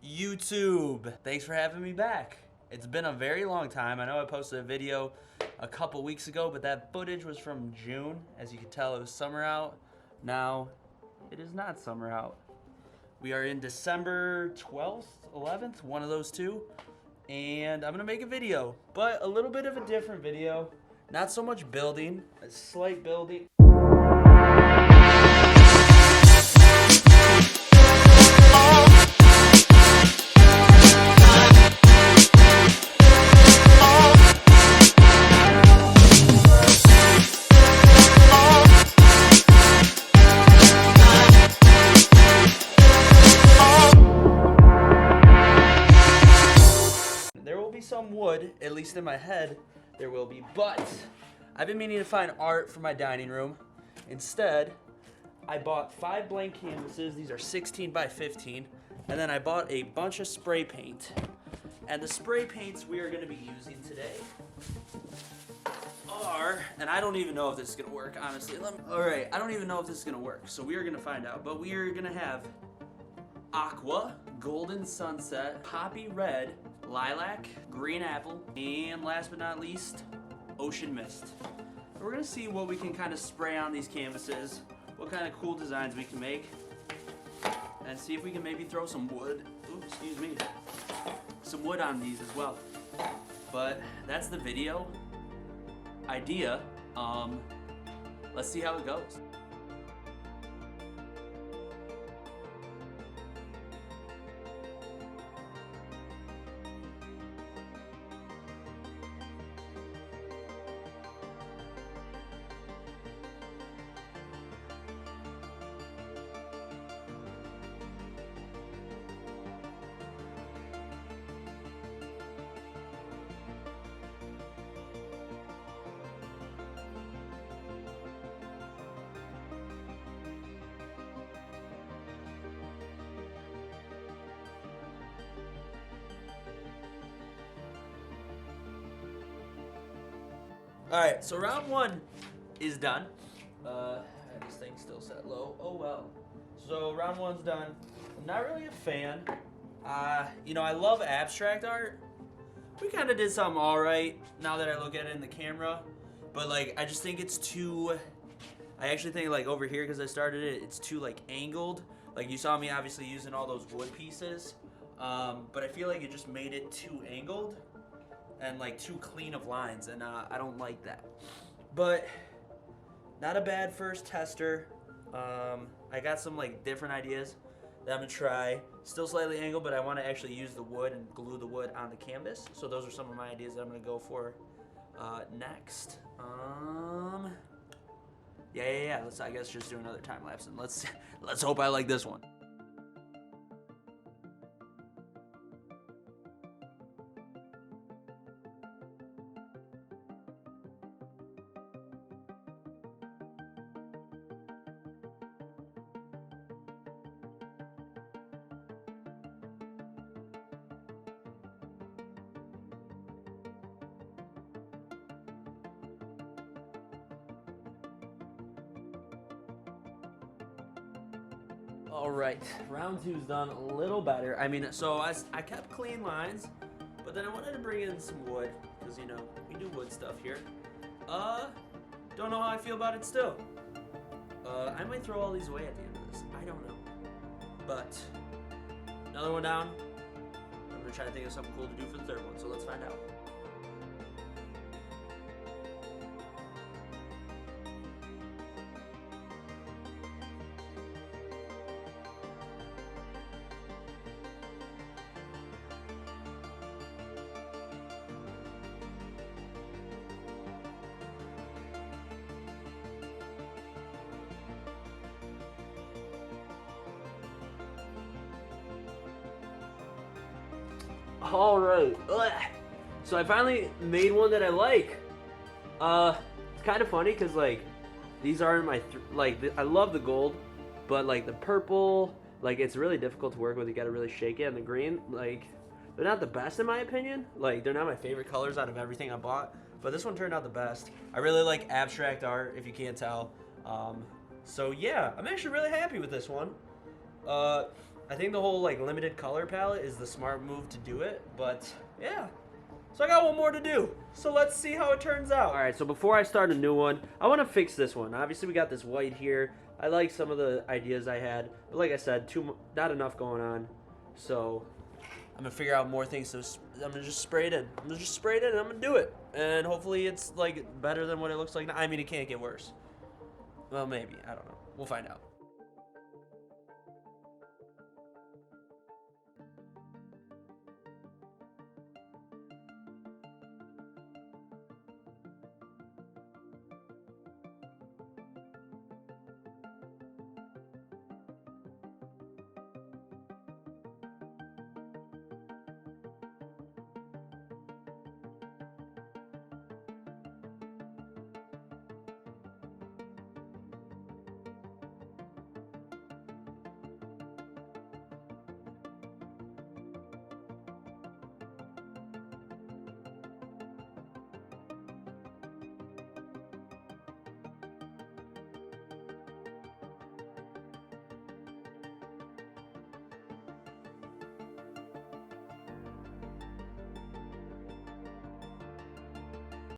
YouTube, thanks for having me back. It's been a very long time. I know I posted a video a couple weeks ago, but that footage was from June. As you can tell, it was summer out. Now, it is not summer out. We are in December 12th, 11th, one of those two. And I'm gonna make a video, but a little bit of a different video. Not so much building, a slight building. There will be some wood, at least in my head, there will be, but I've been meaning to find art for my dining room. Instead, I bought 5 blank canvases. These are 16 by 15. And then I bought a bunch of spray paint. And the spray paints we are gonna be using today are, and I don't even know if this is gonna work, honestly. All right, I don't even know if this is gonna work, so we are gonna find out. But we are gonna have aqua, golden sunset, poppy red, lilac, green apple, and last but not least, ocean mist. We're gonna see what we can kind of spray on these canvases, what kind of cool designs we can make, and see if we can maybe throw some wood, excuse me, some wood on these as well. But that's the video idea. Let's see how it goes. Alright, so round 1 is done. This thing's still set low. Oh well. So round 1's done. I'm not really a fan. You know, I love abstract art. We kind of did something alright now that I look at it in the camera. But like, I just think it's too, I actually think like over here, because I started it, it's too like angled. Like you saw me obviously using all those wood pieces. But I feel like it just made it too angled and like too clean of lines, and I don't like that. But not a bad first tester. I got some like different ideas that I'm gonna try. Still slightly angled, but I want to actually use the wood and glue the wood on the canvas. So those are some of my ideas that I'm gonna go for next. Yeah. Let's, I guess, just do another time lapse, and let's hope I like this one. All right, round 2's done a little better. I mean, so I kept clean lines, but then I wanted to bring in some wood, because, you know, we do wood stuff here. Don't know how I feel about it still. I might throw all these away at the end of this. I don't know. But, another one down. I'm going to try to think of something cool to do for the third one, so let's find out. All right. Ugh. So I finally made one that I like. It's kind of funny because like these aren't my I love the gold, but like the purple, like it's really difficult to work with. You got to really shake it. And the green, like they're not the best in my opinion. Like they're not my favorite colors out of everything I bought. But this one turned out the best. I really like abstract art, if you can't tell. So yeah, I'm actually really happy with this one. I I think the whole like limited color palette is the smart move to do it, but yeah. So I got one more to do. So let's see how it turns out. All right, so before I start a new one, I want to fix this one. Obviously, we got this white here. I like some of the ideas I had, but like I said, not enough going on. So I'm gonna figure out more things. So I'm gonna just spray it in. I'm gonna just spray it in and I'm gonna do it. And hopefully it's like better than what it looks like now. I mean, it can't get worse. Well, maybe. I don't know. We'll find out.